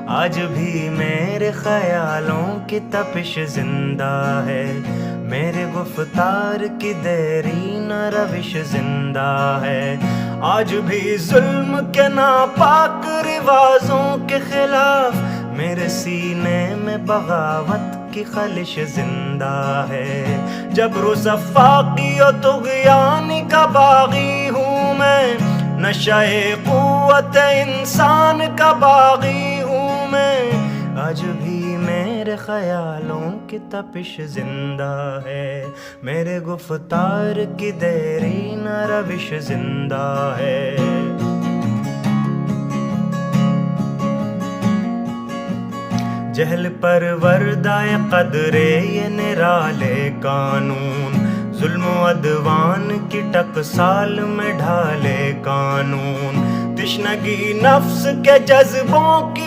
آج بھی میرے خیالوں کی تپش زندہ ہے، میرے گفتار کی دیرینہ روش زندہ ہے۔ آج بھی ظلم کے ناپاک رواجوں کے خلاف میرے سینے میں بغاوت کی خلش زندہ ہے۔ جبر و سفاقی و طغیان کا باغی ہوں میں، نشہ قوت انسان کا باغی ہوں میں، آج بھی میرے خیالوں کی تپش زندہ ہے، میرے گفتار کی دیرینہ روش زندہ ہے۔ جہل پروردہ قدرے یہ نرالے قانون، ظلم و عدوان کی ٹکسال میں ڈھالے قانون، تشنگی نفس کے جذبوں کی